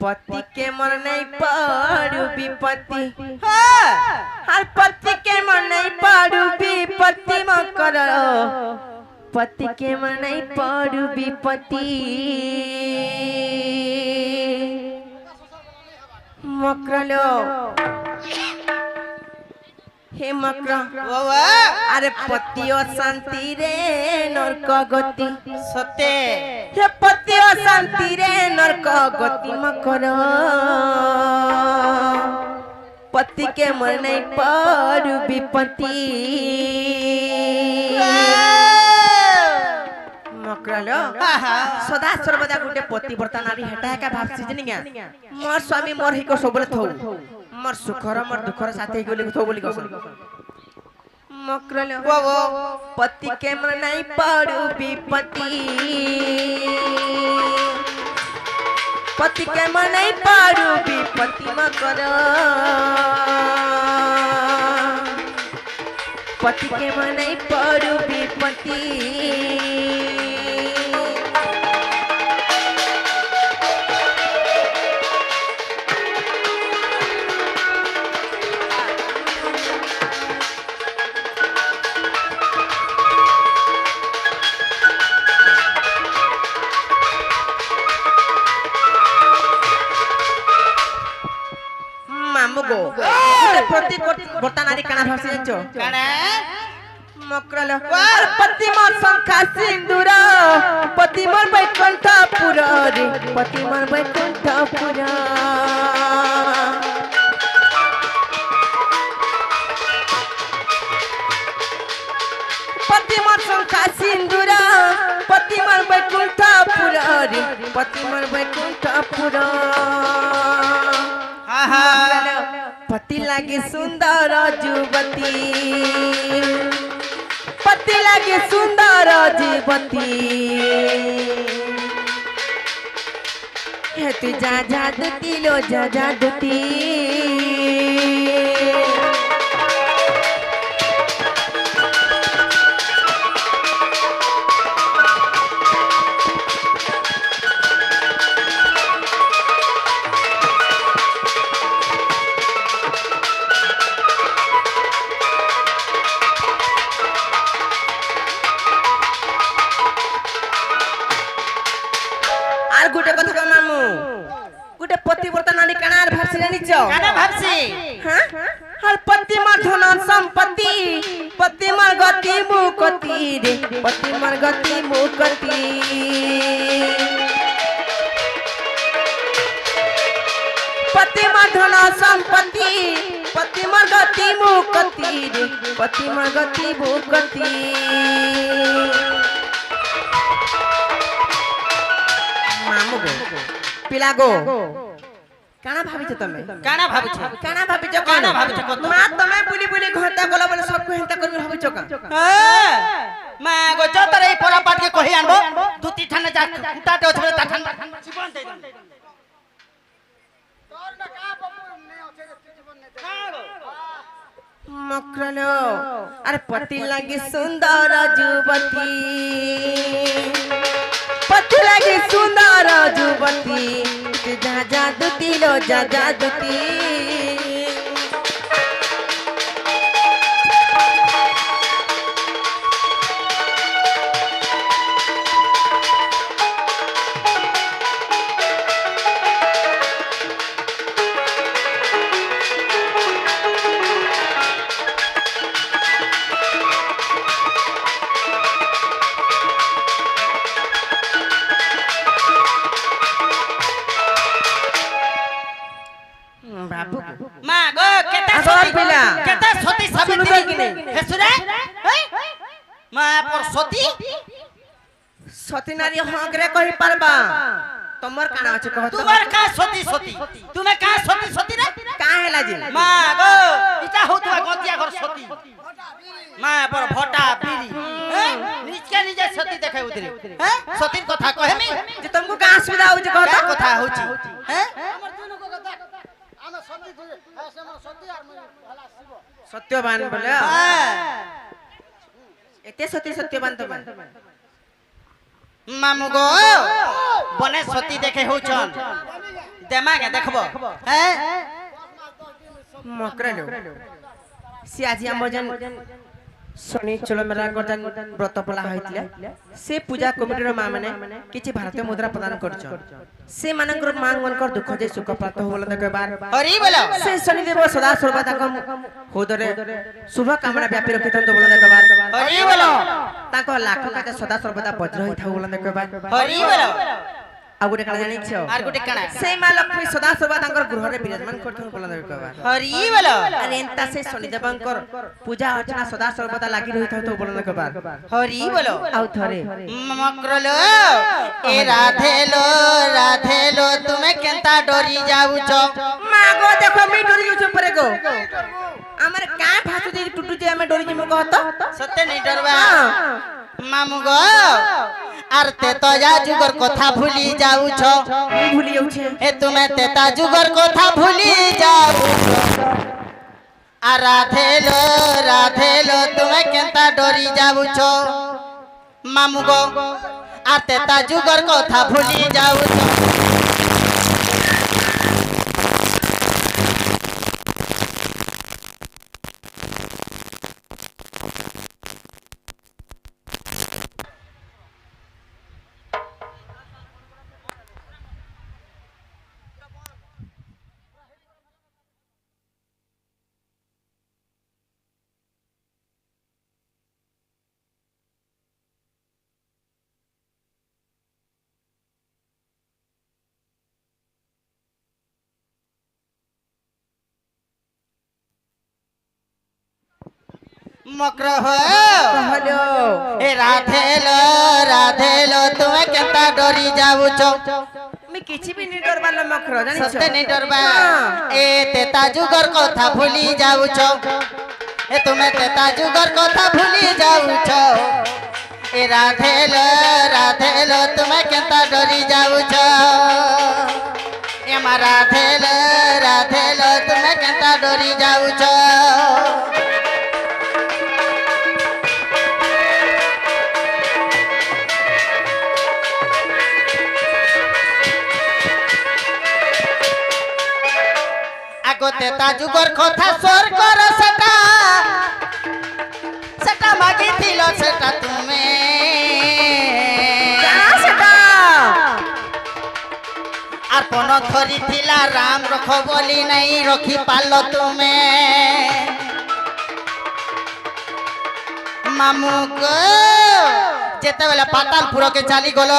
पति के मन नहीं पड़ू विपत्ति हर पति के मन नहीं पड़ू विपत्ति मकर पति के मन नहीं पड़ू विपत्ति मकरलो हे मकर अरे पतियो शांति रे नरक गति सत्य हे पतियो शांति रे नरक गति मकर पति के मन नहीं पड़ू विपत्ति मकरलो सदा सर्वदा गुटे पतिव्रता नारी हेटा का भाव सिजनिया मोर स्वामी मोर हिको सबले थौ मोर सुखर मोर दुखर साथे हिको लिखो बोली कस मकरलो पति के मन नहीं पड़ू विपत्ति पति के मन नहीं पड़ू विपत्ति मकर पति के मन नहीं पड़ू विपत्ति प्रति गोटा नारी काना भाषा जाचो काना मकरल पति मोर शंखा सिंदूर पति मोर बैकुंठपुर रे पति मोर बैकुंठपुर पति मोर शंखा सिंदूर पति मोर बैकुंठपुर रे पति मोर बैकुंठपुर पति लागे सुंदर जुवती पति लागे सुंदर जुवती हे तू जा जा दुती लो जा जा दुती गुटे कथा का मामू गुटे पतिव्रता नारी कानार भाषी जानिछ काना भाषी हां हर पति मार धन संपत्ति पति मार गति मुक्ति रे पति मार गति मुक्ति पति मार धन संपत्ति पति मार गति मुक्ति रे पति मार गति मुक्ति पिला गो काना भाबिछ तमे काना भाबिछ काना भाबिछ कत मा तमे बुली बुली घंटा गला बोले सब को हेंता करबे भाबिछ का मा गो जतरे परा पाट के कहि आनबो दुती ठाने जा कुटाटे ओछले ता ठान जीवन दे तोर न का बबू ने ओछे जीवन ने दे मकरलो अरे पति लागे सुंदर जुवती पति लागे सुंदर जुवती जा जा दुती लो जा जा दुती मां गो केता सती सावित्री कि नहीं हेसुरा मां पर सती सती नारी हगरे कहि परबा तमर काना अछि कह तुमर का सती सती तुमे का सती सती रे का हेला जी मां गो इटा होतुआ गतिया घर सती मां पर भटा बीरी निजके निजे सती देखे उतरे सती कथा कहेमी जे तुमको का असुविधा हो जे कहता कथा होची हमर दुनु को कथा आमे सती ऐसे हमर सती आर भला शिव सत्यवान बोले एते सती सत्यवान तो मामू गो बने सती देखे होचन देमागे देखबो हैं मकरलो से आज हमर जन शनि चलो मेरा गजन व्रत पला होइतले से पूजा कमिटी रो मां माने किछि भारतीय मुद्रा प्रदान करछ से मानकर मांग मनकर दुख जे सुख प्राप्त होबला देखे बार हरि बोलो से शनि देव सदा सर्वदा को होदरे शुभ कामना व्यापी रखितन तो बोला देखे बार हरि बोलो ताको लाख काके सदा सर्वदा वज्र होई था बोला देखे बार हरि बोलो आ गुटे काला जानि छ आर गुटे काना से मां लक्ष्मी सदा सर्वदा तांकर गृह रे विराजमान करथन बोला देखे बार हरि बोलो अरे एंता से शनि देवंकर पूजा अर्चना सदा सर्वदा लागि रही था तो बोला देखे बार हरि बोलो आउ थरे मकरलो ए राधेलो तुमे केंता डरी जाऊ छ मागो देखो मी डोरी जो परे गो हमर का भासु दे टुटु जे हमें डोरी जिम कहत सत्य नहीं डरबा मामू गो आर ते तो जा जुगर कथा भूली जाऊ छ भूली जाऊ छे ए तुमे तेता जुगर कथा भूली जाऊ आ राधेलो तुमे केंता डरी जाऊ छ मामू गो आ तेता जुगर कथा भूली जाऊ छ मकर हो कहलो ए राधेलो तुमे केंता डरी जाऊ छ मैं किछि भी नहीं डरबा ल मखरो जानि छ सत्य नहीं डरबा ए तेता जुगर कथा भूली जाऊ छ ए तुमे तेता जुगर कथा भूली जाऊ छ ए राधेलो तुमे केंता डरी जाऊ छ ए मा राधेलो तुमे केंता डरी जाऊ छ तेता जुगर कथा स्वर कर सेटा मागी थिलो सेटा तुमे सेटा आर पन धरी थिला राम रख बोली नहीं रखी पालो तुमे मामू को जेते बेला पातालपुर के चाली गलो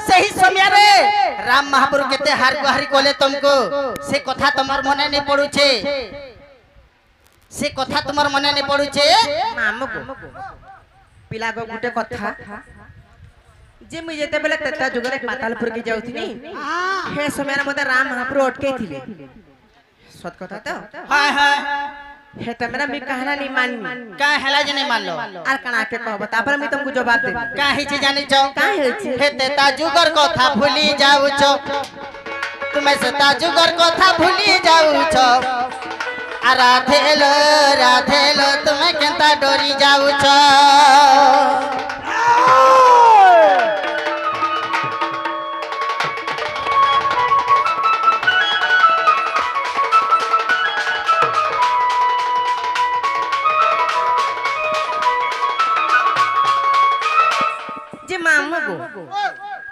सही समय रे राम महापुर केते हार गुहारी कोले तुमको से कथा तमर मने नहीं पड़ुछे से कथा तुमर मने नहीं पड़ुछे मामू को पिला गो गुटे कथा जे मुई जेते बेले तेता जुगरे पातालपुर के जाउथिनी हे समय रे मते राम महापुर अटके थिले सत कथा तो हां हां हे त मेरा मी कहना नहीं मान का हेला जे नहीं मान लो आर कना के कहब तापर मी तुमको जवाब दे का हिचे जानि छ का हिचे हे तेता जुगर कथा भूली जाऊ छ तुमे सेता जुगर कथा भूली जाऊ छ आ राधेलो तुमे केंता डरी जाऊ छ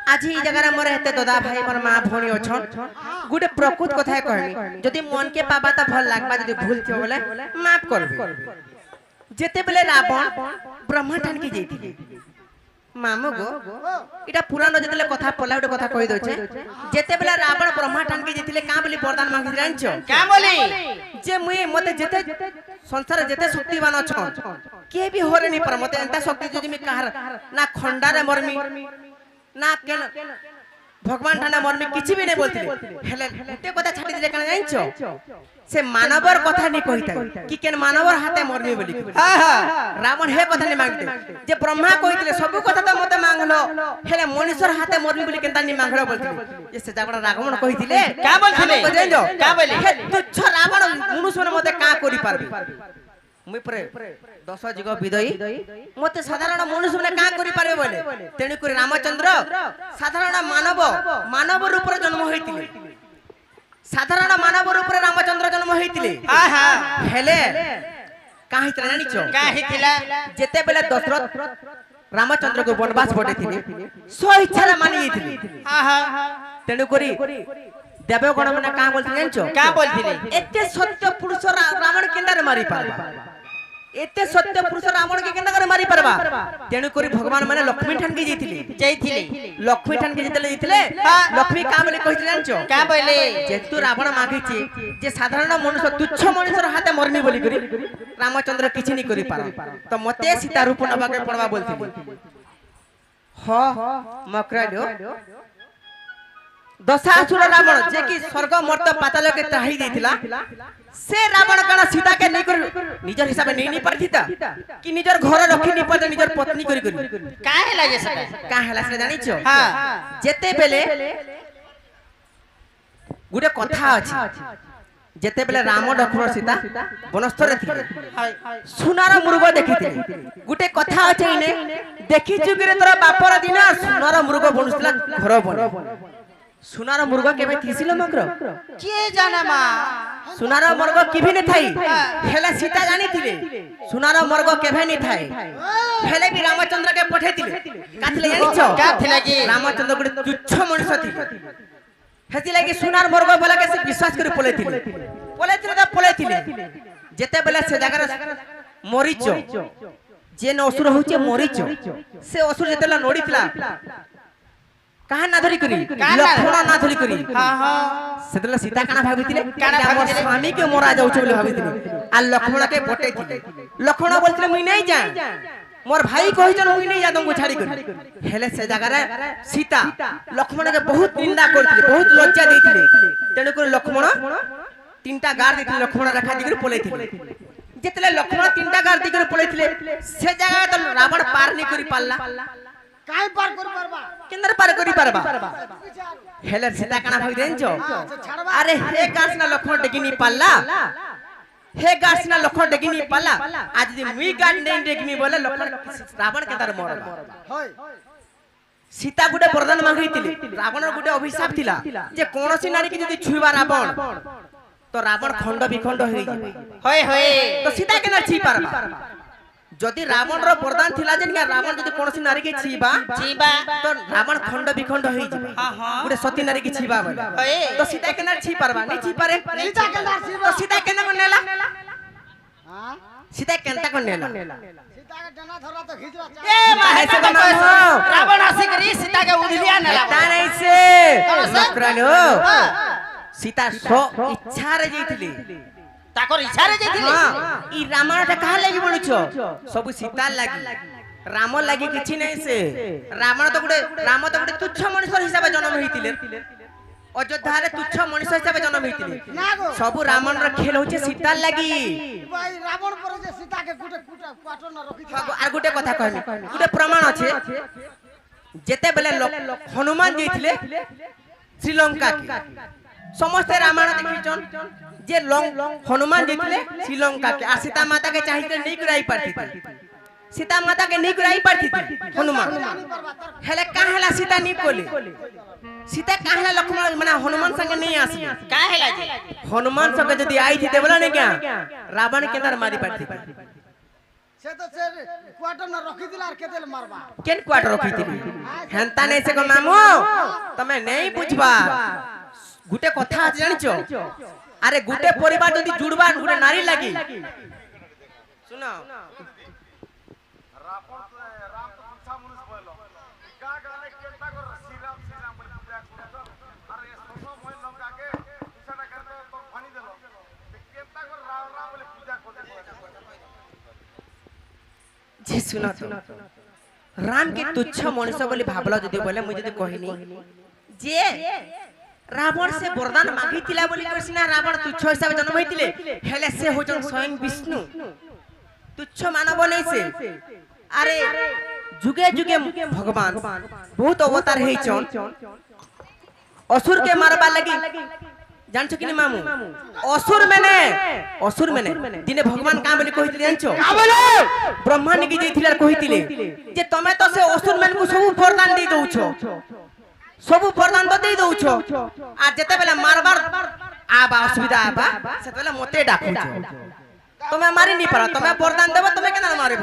आज ही जगह मोर हेते दादा भाई मोर मां भोनी अछन गुटे प्रकृत कथा कहनी जदी मन के पाबा त भल लागबा जदी भूल थियो बोले माफ करबे जेते बेले रावण ब्रह्मा ठान की जेती मामू गो इटा पुराण जतले कथा पला उटे कथा कहि दोचे जेते बेले रावण ब्रह्मा ठान की जेतिले का बोली वरदान मांगी जानछो का बोली जे मुई मते जेते संसार जेते शक्तिवान अछन के भी होरे नहीं पर मते एंता शक्ति जदी मी कहर ना खंडा रे मरमी ना केन भगवान ठाना मरमी किछि भी नहीं बोलथिले हेले गुटे कथा छाडी दिले कना जानछो से मानवर कथा नहीं कहिता कि केन मानवर हाथे मरमी बोली हां हां रावण हे कथा नहीं मांगते जे ब्रह्मा कहितले सब कथा त मते मांगलो हेले मनुष्यर हाथे मरमी बोली केनता नहीं मांगलो बोलथिले ये से जाबड़ा रावण कहितले का बोलथिले जानजो का बोली हे तुच्छ रावण मनुष्य मते का करि पारबे मुई परे 10 जिग विदई मते साधारण मनुष्य माने का करि पारे बोले तेणी करी रामचंद्र साधारण मानव रूप रे जन्म होइतिले সাধারণ মানবর উপরে রামচন্দ্র জন্ম হইতিলে হ্যাঁ হ্যাঁ হেলে কাঁ হইতিলা জানিছ কাহি থিলা যেতেবেলে দশরথ রামচন্দ্রকে বনবাস পঠাইଥିଲେ স্ব ইচ্ছারে মানি যাইଥିଲେ হ্যাঁ হ্যাঁ তেণু করি দেবগণ মানে কাঁ বলতে জানিছ কা বলছিলে এতে সত্য পুরুষ রাবণ কেন্দারে মারি পারবা এতে সত্য পুরুষ রাবণকে কেন্দা করে মারি পারবা তেণু করি ভগবান মানে লক্ষ্মী ঠানকে যাইছিলে লক্ষ্মী ঠানকে যেতেলে যাইଥିଲେ লক্ষ্মী কা বলে কইছিলে জানিছ কা বলে যেহেতু রাবণ মাগিছে যে সাধারণ মনুষ্য তুচ্ছ মনুষ্যর হাতে মরমি বলি করি রামচন্দ্র কিছু নি করি পারা তো মতে সীতা রূপ নবাকে পড়বা বলଥିଲି হ মকরালো দশাসুর রাবণ যে কি স্বর্গ মর্ত পাতালকে ত্রাহি দিয়েছিলা সে রাবণ কানা সীতাকে নেই করে নিজের হিসাবে নেই নি পারথিতা কি নিজের ঘরে রখি নি পারে নিজের পত্নী করি করি কা হেলা যে সেটা কা হেলা সে জানিছ হ্যাঁ যেতে বেলে গুটে কথা আছে যেতে বেলে রাম লক্ষ্মণ সীতা বনস্থলে ଥିଲେ সোনার মৃগ দেখিଥିଲେ গুটে কথা আছে ইনে দেখিଛୁ কি রে তোর বাপর দিন সোনার মৃগ বনুଥିଲା ঘর বনে সোনার মৃগ কেবে থিছিল মগ্র কে জানে মা সোনার মর্গ কেবে নে থাই হেলে সীতা জানিଥିଲେ সোনার মর্গ কেবে নে থাই হেলে বি রামচন্দ্রকে পঠাইଥିଲେ কাথিলে জানিছ কাথিলে কি রামচন্দ্র গুটে তুচ্ছ মনুষ্য ଥିଲେ হেতি লাগি সোনার মর্গ বলাকে সে বিশ্বাস করে পলাইଥିଲେ যেতে বেলা সে জায়গার মরিচ যে অসুর হচ্ছে মরিচ সে অসুর যেতেলা নড়িଥିଲା কাহা না ধরি করি লক্ষ্মণ না ধরি করি হ্যাঁ হ্যাঁ সেতলা সীতা কানা ভাবিଥିଲେ কানা আমার ভাবিଥିଲେ? স্বামী কে মরা যাউছে বলে ভাবিଥିଲେ আর লক্ষ্মণকে পটাইଥିଲେ লক্ষ্মণ বলছিলে মুই নাই যা মোর ভাই কহিছন মুই নাই যা তমকু ছাড়ি করি হেলে সে জায়গারে সীতা লক্ষ্মণকে বহুত নিন্দা করଥିଲେ বহুত লজ্জা দেইଥିଲେ তেণু করে লক্ষ্মণ তিনটা গার দিଥିଲେ লক্ষ্মণ রেখা দিকে পলাইଥିଲେ যেতলে লক্ষ্মণ তিনটা গার দিকে পলাইଥିଲେ সে জায়গায় তো রাবণ পার নি করি পারলা কাই পার করে পারবা কেন্দ্র পার করি পারবা হেলে সীতা কানা ভাবি দেনছ আরে হে গাছ না লক্ষ্মণ ডেকে নি পারলা হে গাছ না লক্ষ্মণ ডেকে নি পারলা আজ যদি মুই গাছ নেই ডেকে নি বলে লক্ষ্মণ রাবণ কে তার মরবা হয় সীতা গুটে বরদান মাগিছিলে রাবণের গুটে অভিশাপ ଥିଲା যে কোনসি নারী কি যদি ছুইবা রাবণ তো রাবণ খণ্ড বিখণ্ড হয়ে যাবে হয় হয় তো সীতা কেন ছি পারবা যদি রাবণর বরদান ଥିଲା যে রাবণ যদি কোনসি নারী কে ছিবা জিবা তো রাবণ খণ্ড বিখণ্ড হয়ে যাবে হ্যাঁ হ্যাঁ গুটে সতী নারী কি ছিবা বলে হয় তো সীতা কেন ছি পারবা নি ছি পারে সীতা কেন ছিবা? তো সীতা কেন নেলা হ্যাঁ সীতা কেনটা কোন নেলা সীতাকে ডানা ধরা তো খিজরা এ মা হেসে হেসে তো তো মামু। রাবণ আসি করি সীতাকে উধলিয়া নেলা তা নাই সে কোন সে? নকরালো সীতা ইচ্ছারে যাইতিলি তাকর ইচ্ছারে যাইছিলে ই রামায়ণটা কাহা লাগি বলুছ সবু সীতার লাগি রাম লাগি কিছু নাই সে রাম তো গুটে তুচ্ছ মনুষ্য হিসাবে জন্ম হইতিলে অযোধ্যারে তুচ্ছ মনুষ্য হিসাবে জন্ম হইতিলে না গো সবু রামণর খেল হচ্ছে সীতার লাগি ভাই রাবণ পরে যে সীতাকে গুটে কুটা পাটন রাখি আর গুটে কথা কইনি গুটে প্রমাণ আছে যেতে বেলে হনুমান যাইতিলে শ্রীলঙ্কা সমস্ত রামায়ণ দেখিছন যে হনুমান যাইতিলে শ্রীলঙ্কা কে আর সীতা মাতা কে চাইতে নেই করাই পারতিতে সীতা মাতা কে নেই করাই পারতিতে হনুমান হেলে কাহেলা সীতা নি কলে সীতা কাহেলা লক্ষ্মণ মানে হনুমান সঙ্গে নেই আসি কা হেলা যে হনুমান সঙ্গে যদি আই থিতে বলা নে क्या রাবণ কেদার মারি পারতিতে সে তো সে কোয়াটন রাখি দিলা আর কেদেল মারবা কেন কোয়ার্টার রখিতিলি হেনতা নেই সে গো মামু তুমি নেই বুঝবা গুটে কথা আছে জানিছ আরে গুটে পরিবার যদি জুড়বা গুটে নারী লাগি শুনো যে শুনো তো রাম কে তুচ্ছ মনুষ্য বলি ভাবলো যদি বলে মুই যদি কহিনি যে রাবণ সে বরদান মাগিতিলা বলি কইছিনা রাবণ তুচ্ছ হিসাবে জন্ম হইতিলে হেলে সে হইছন স্বয়ং বিষ্ণু তুচ্ছ মানব নাই সে আরে যুগে যুগে ভগবান বহুত অবতার হইছন অসুর কে মারবা লাগি জানছো কিনি মামু অসুর মানে দিনে ভগবান কা বলি কইতিলে জানছো কা বলে ব্রহ্মা নিকি যাইতিলে আর কইতিলে যে তুমি তো সে অসুর মানকু সব বরদান দেই দউছো সবু বরদান তো দেই দউছো আর যেতে বেলা মারবার आबा असुविधा आबा सेतबेले मते डाकुछ তুমি মারি নি পারো তুমি বরদান দেব তুমি কেন মারিব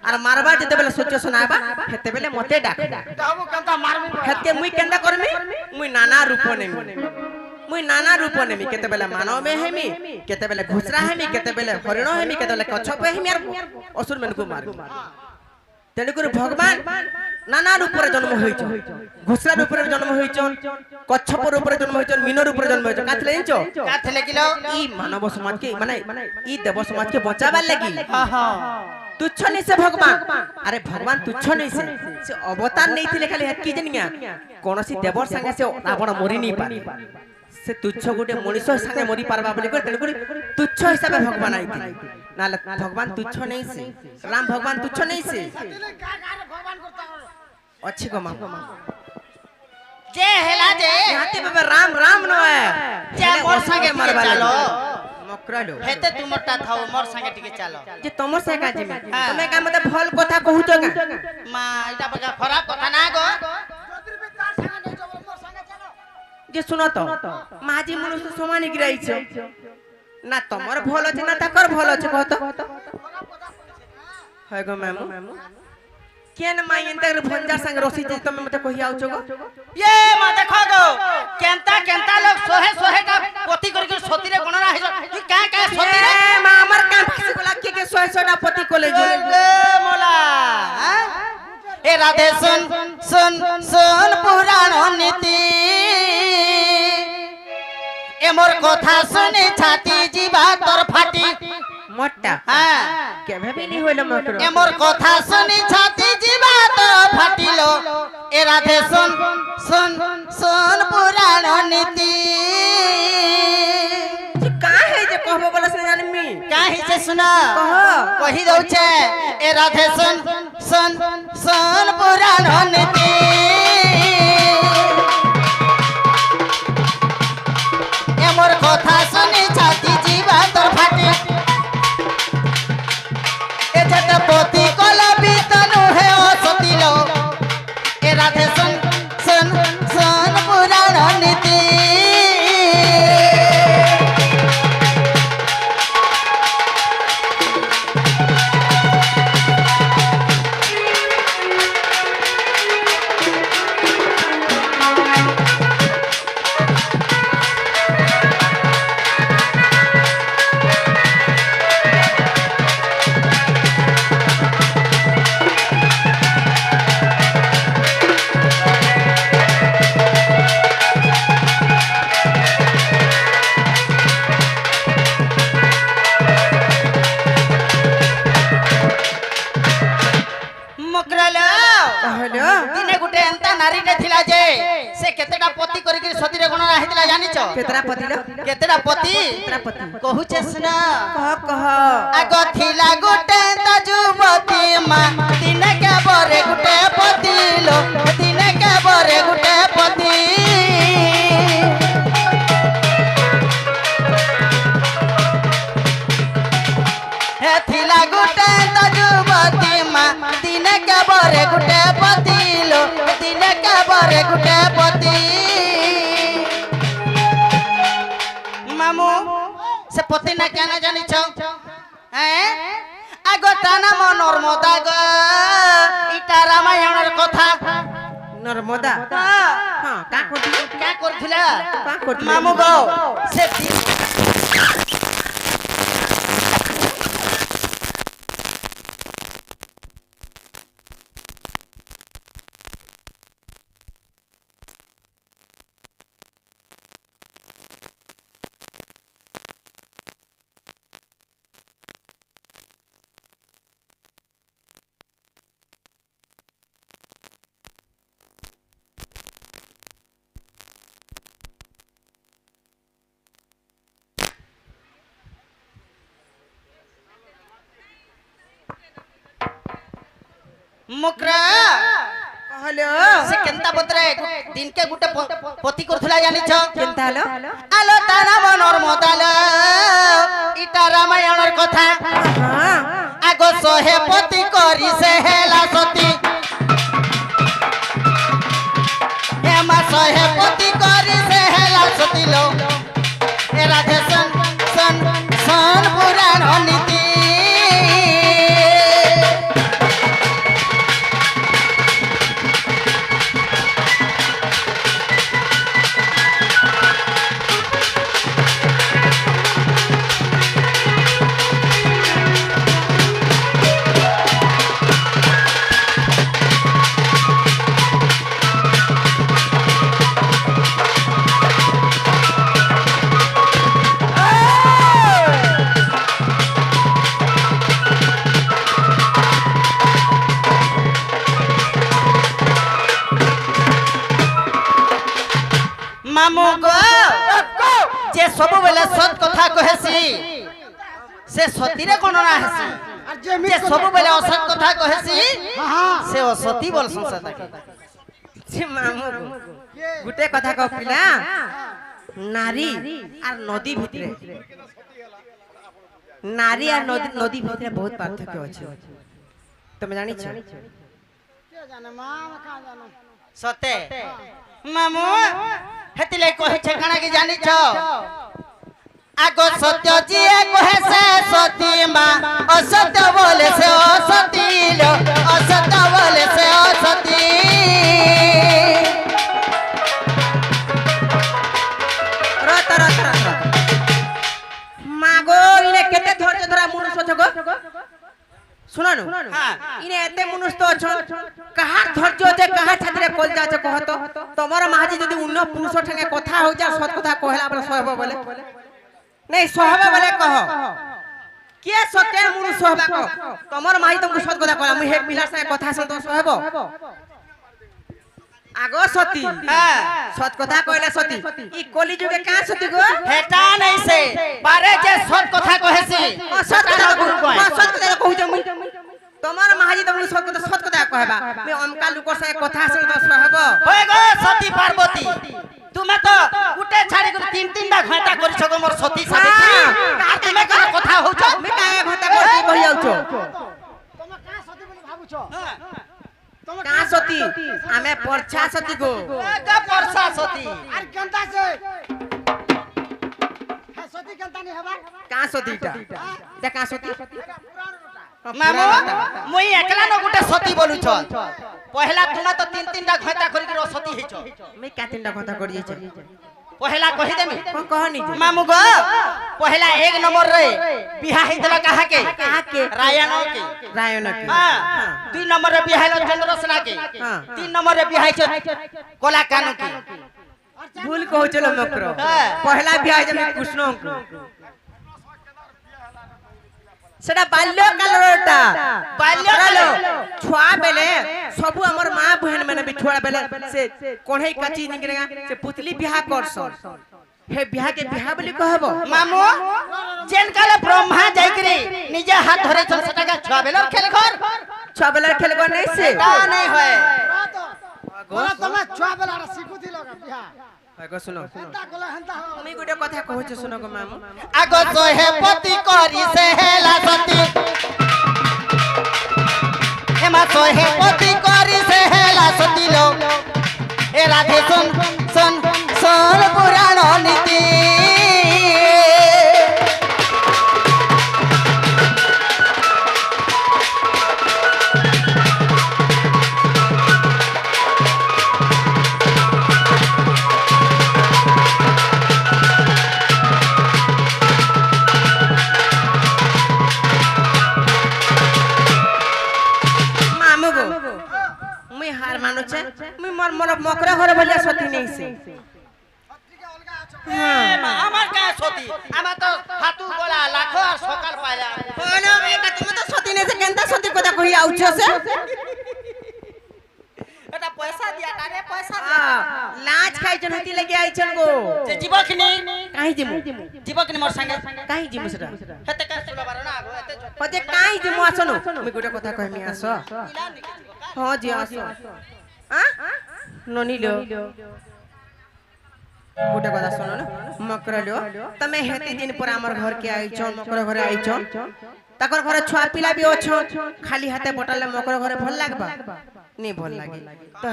আর মারবা যেতেবেলে সিচুয়েশন আইবা হেতেবেলে মতে ডাক দাও কেনতা মারবি হেতকে মুই কেনতা করমি মুই নানা রূপ নেমি মুই নানা রূপ নেমি কেতেবেলে মানবে হেমি কেতেবেলে ঘুষরা হেমি কেতেবেলে হরিণ হেমি কেতেবেলে কচ্ছপ হেমি আর অসুর মেনকু মারবি তেণুকরি ভগবান নানা রূপরে জন্ম হইছ ঘুষরা রূপরে জন্ম হইছ কচ্ছপ রূপরে জন্ম হইছ মিন রূপরে জন্ম হইছ কাথলে জানিছ কাথলে কিলো ই মানব সমাজকে মানে ই দেব সমাজকে বচাবার লাগি তুচ্ছ নেই সে ভগবান আরে ভগবান তুচ্ছ নেই সে অবতার নেইছিলে খালি হেতকি জানিয়া কোনসি দেবর সঙ্গে সে রাবণ মরি নি পারে সে তুচ্ছ গোটে মনিষ সঙ্গে মরি পারবা বলি করে তেণুকরি তুচ্ছ হিসাবে ভগবান আইতি নালে ভগবান তুচ্ছ নেই সে রাম ভগবান তুচ্ছ নেই সে দিলে গা গারে ভগবান করতা अच्छी को मां যে হেলা যে हाथी बाबा राम राम नय যা মোর সঙ্গে मारबा চালো मकरालो হেতে তুমরটা থাও মোর সঙ্গে টিকে চালো जे तमर से का जिमे तमे का मते फल কথা কহুছ কা মা এটা বগা খরাপ কথা না গো যদি বে তার সঙ্গে নেই যাব মোর সঙ্গে চলো যে শুনো তো মাঝি মনুষ্য সমান গিরাইছ না তোমার ভাল আছে না তাকর ভাল আছে কহ তো হয় গো মামু কেন মাই এন্তার ভঞ্জার संग রসি যে তুমি মতে কহি আউছ গো ये मा देखो गो केनता केनता लोग सोहे सोहे का पति करी के सोती रे गणना है तू का का सोती रे ए मा हमर का फांसी कोला के सोना पति कोले जो ए मोला हाँ? ए राधे सुन सुन सुन पुराण नीति ए मोर कथा सुनी छाती जीवा तोर फाटी मोटा हाँ केभे भी नहीं होइल मकरो ए मोर कथा सुनी छाती जीवा तोर फाटिलो ए राधे सुन सुन सुन पुराण नीति जी का है जे कहबो बोला से जानमी काहे से सुना कह कही दउ छे ए राधे सुन सुन सुन पुराण नीति ए मोर कथा सुनी छाती जीवा तोर फाटी ए जट पोती कोला बीतनु है ओ सतीलो ए राधे सुन सुन सुन पुराण नीति मकरालो कहलो दिने गुटे एंता नारी ने थिला जे से केतेटा पति करी के सती रे गणना हेतिला जानिचो केतरा पतिलो केतेटा पति केतरा पति कहूचे सुना कह आगो थिला गुटे ताजुबती मा दिने के बरे गुटे पति लो दिने के बरे गुटे पति हे थिला गुटे ताजुबती मा दिने के बरे गुटे पति लो दिने के बरे गुटे पति मामू से पति ना क्या ना जानी छौ हैं आगो ताना म नर्मदा गो इटा रामायणर कथा नर्मदा हां हां का कोठी क्या करथिला का कोठी मामू गो से मुकरा कहलो से केनता बतरे दिन के गुटे पति करथुला जानि छ केनता हलो आलो ताना मनर मदाल इटा रामायणर कथा हां आगो सोहे पति करी से हेला सती हेमा सोहे पति करी से हेला सती लो ए রাধে শোন শোন শোন পুরাণ নীতি মামু গো যে ସବୁବେଳେ সৎ কথা কহেছি সে সতীরে গণনা হেসি আর যে যে ସବୁବେଳେ অসৎ কথা কহেছি সে অসতী বল সংসারটাকে যে মামু গুটে কথা কহ পিলা নারী আর নদী ভিতরে নারী আর নদী ভিতরে বহুত পার্থক্য আছে তুমি জানিছ কে জানে মা আমি কাঁ জানো সতে মামু হেতিলে কহিছে কানা কি জানিছ আগ সত্য জিয়ে কহে সে সতী মা অসত্য বলে সে অসতী লো অসত্য বলে সে অসতী রত রত রত মাগো ইনে কেতে ধৈর্য ধরা মনুষ্য ছগো শুনানো হ্যাঁ ইনে এতে মনুষ্য অছ কাহার ধৈর্য আছে কাহার ছাতিরে কল যাচ্ছে কহ তো তোমার মাঝে যদি অন্য পুরুষ ঠেঙ্গে কথা হই যা সৎ কথা কহলা বলে সহব বলে নাই সহব বলে কহ কে সত্যের মনুষ্য হবা কহ তোমার মাঝে তুমি সৎ কথা কহলা মুই হে পিলার সঙ্গে কথা শুন তো সহব আগো সতী হ্যাঁ সৎ কথা কইলে সতী ই কলি যুগে কা সতী গো হেটা নাই সে পারে যে সৎ কথা কহেছি সৎ কথা গুরু কয় সৎ কথা কহুছ মুই তোমার মাঝে তুমি সৎ কথা কহবা মে অমকা লোকর সঙ্গে কথা শুন তো সহব হয়ে গো সতী পার্বতী তুমি তো গুটে ছাড়ি করে তিন তিনটা ঘন্টা করিছ গো মোর সতী সাবিত্রী আর তুমি কোন কথা হউছ মে কায়ে ঘটা করছি কহি যাউছ তুমি কাঁ সতী বলি ভাবুছ তুমি কা সতী আমি পরছা সতী গো কা পরসা সতী আর কেনতা আছে হ্যাঁ সতী কেনতা নি হবা কা সতীটা দে কা সতী মামু মুই একলা ন গুটে সতী বলুছ পহলা তুমি তো তিন তিনটা ঘন্টা করি করে সতী হইছ মে কা তিনটা কথা করি যাইছ পহলা কহি দেমি কোন কহনি মামু গো পহলা এক নম্বর রে বিয়া হইছিল কাহাকে কাহাকে রায়ণ কে রায়নকে হ্যাঁ দুই নম্বর রে বিয়া হইল চন্দ্রসেনা কে হ্যাঁ তিন নম্বর রে বিয়া হইছ কলা কানু কে ভুল কହୁছিল মকর হ্যাঁ। পহলা বিয়া যাবে কৃষ্ণঙ্ক সেটা বাল্যকালরটা বাল্যকাল। ছুয়া বেলে সবু আমার মা বহন মানে বি ছুয়া বেলে সে কোঢ়ই কাচি নিগরে সে পুতলি বিয়া করছ হে বিয়া के বিয়া বলি कहब মামু যেন কালে ব্রহ্মা যাইকরি নিজে হাত ধরে চল সেটাকে ছুয়া বেলর খেল ঘর ছুয়া বেলার খেলব নাই সে তা নাই হয় ওরা তোমার ছুয়া বেলাটা শিখুতি লগা বিহা আগো শুনো হেনতা কলে হেনতা হবে আমি গোটে কথা কହୁছ শুনো গো মামু আগ সোহে পতি করি সে হেলা সতী হেমা সোহে পতি করি সে হেলা সতী লো এ রাধে শোন শোন শোন পুরাণ নীতি মামু গো মুই হার মানুছে মুই মোর মোর মকরা ঘরে বলিয়া সতী নেইছে আমার কা সতী আমার তো হাতু গলা লাখো আর সকাল পাইলা বলো এটা তুমি তো সতী নেইছে কেনতা সতী কথা কই আউছ সে এটা পয়সা দিয়া কারে পয়সা লাজ খাইছন হতি লাগি আইছন গো যে জীবকনি কাই দিমু জীবকনি মোর সঙ্গে কাই দিমু সেটা হেতে কা সুলা বারো না আগো এতে পজে কাই দিমু আসনো তুমি গোটে কথা কইমি আস হ্যাঁ জি আস আ ননিলো গোটে কথা শুনো না মকরা লিও তুমি হেতি দিন पर हमर घर के आइछ मकर घरे आइछ ताकर घरे छुआ पिला भी अछ खाली हाथे बटाले मकर घरे भल लागबा नी भल लागे तो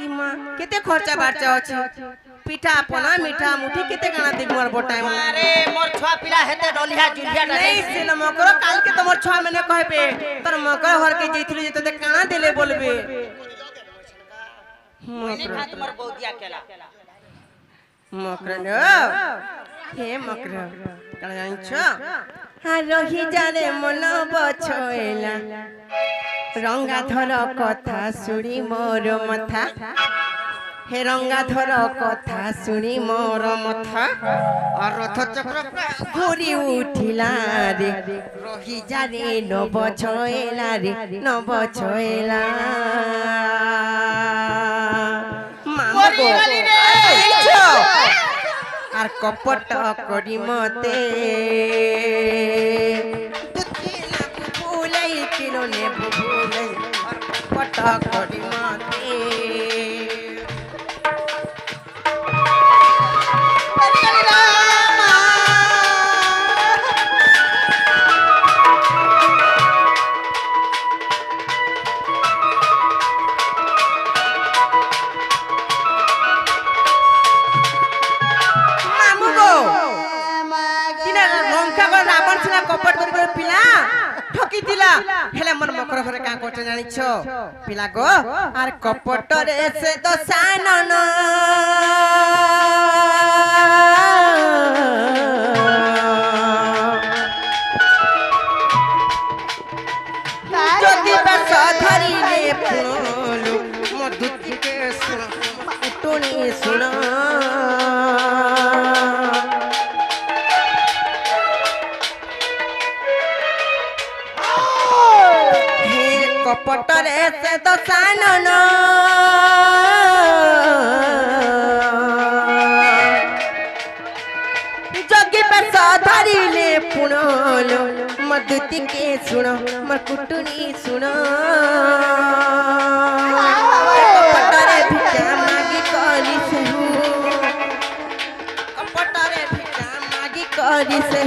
ई मां केते खर्चा बार्चा अछि पिठा पना मीठा मुठी केते गाना देख मोर बोटाई अरे मोर छुआ पिला हेते डोलिया जुलिया नहीं सिल मकर काल के तमर छुआ मैंने कहबे तर मकर हर के जइथिलु जे तते काना देले बोलबे मोने खा तुमर बौदिया केला मकर न हे मकर कण जानिछ हा रही जाने मन बछोएला रंगाधर कथा सुनी मोर मथा हे रंगाधर कथा सुनी मोर मथा और रथ चक्र घूरी उठिला रे रही जाने न बछोएला रे न बछोएला मरी गली रे আর কপট করি মতে ভুলাই কিলো নে ভুলাই আর কপট করি মতে कपट कर पिला ठकी दिला हेले मन मकर घरे का कोटे जानिछ पिला गो आर कपट रे से तो सानन जति बस धरी ले पुणलु मधुति के सुन टोनी सुन कपट रे से तो सानन जगी पर धरी ले पुणलो मधुति के सुन मकुटुनी सुन कपट रे भिक्षा मागी करी से कपट रे भिक्षा मागी करी से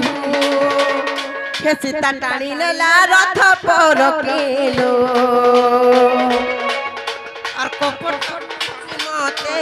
सीता टाणी लेला रथ पर केलो और कपट मते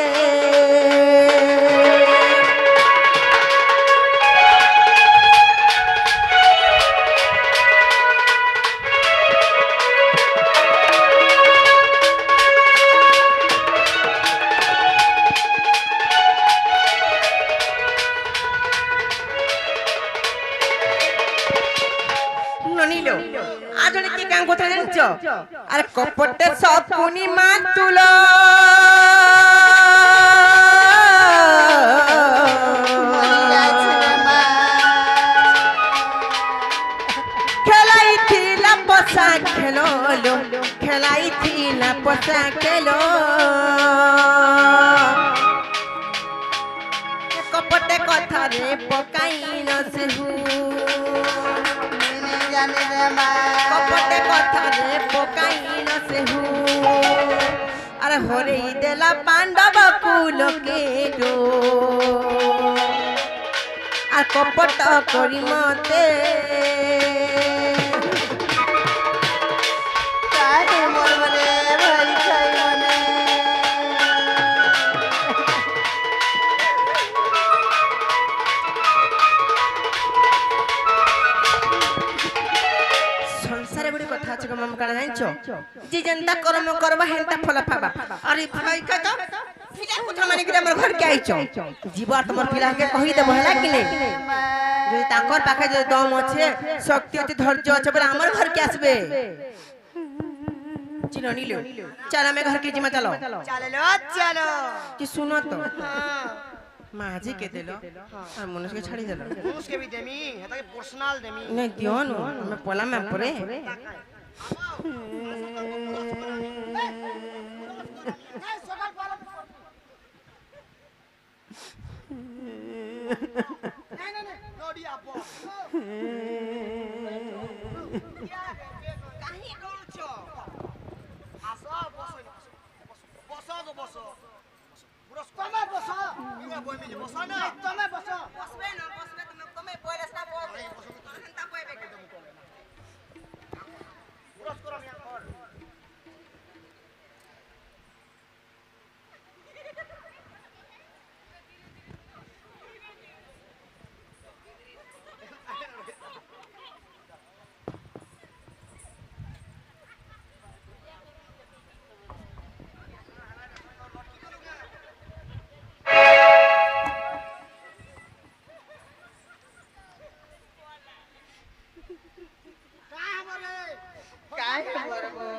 ननिलो आज के काम কথা জানছো আর কপটে সব কোনি মাতুলো খেলাই থিলা পসা খেলো খেলাই থিলা পসা খেলো কপটে কথা রে পকাই নসহু कपटे कथा रे पकाई न से हु अरे होरे देला पांडव कुल के दो आ कपट करी मते काहे मोर बने भाई छाई मने मम काना जानिछो जे जनता कर्म करबा हेंता फल पाबा अरे भाई का तो फिला कोठा माने कि हमर घर के आइछो जीवा तमर पिला के कहि देबो हला कि नै जे ताकर पाखे जे दम अछि शक्ति अछि धैर्य अछि बले हमर घर के आसबे चिनो नीलो चल हमें घर के जिमा चलो चलो कि सुनो तो माजी के देलो और मनुष्य के छाड़ी देलो मनुष्य के भी देमी हेता के पर्सनल देमी नहीं दियो न हमें पोला में परे नोडी आपो काहे बोलछो आसो बसो पुरस्कार बसो इने बोइ मिले बसो ना तमे बसो बसबे तमे कमे पहिले सा बोल हंता पयबे के पुरस्कार हम कर କାହିଁ କରବୁ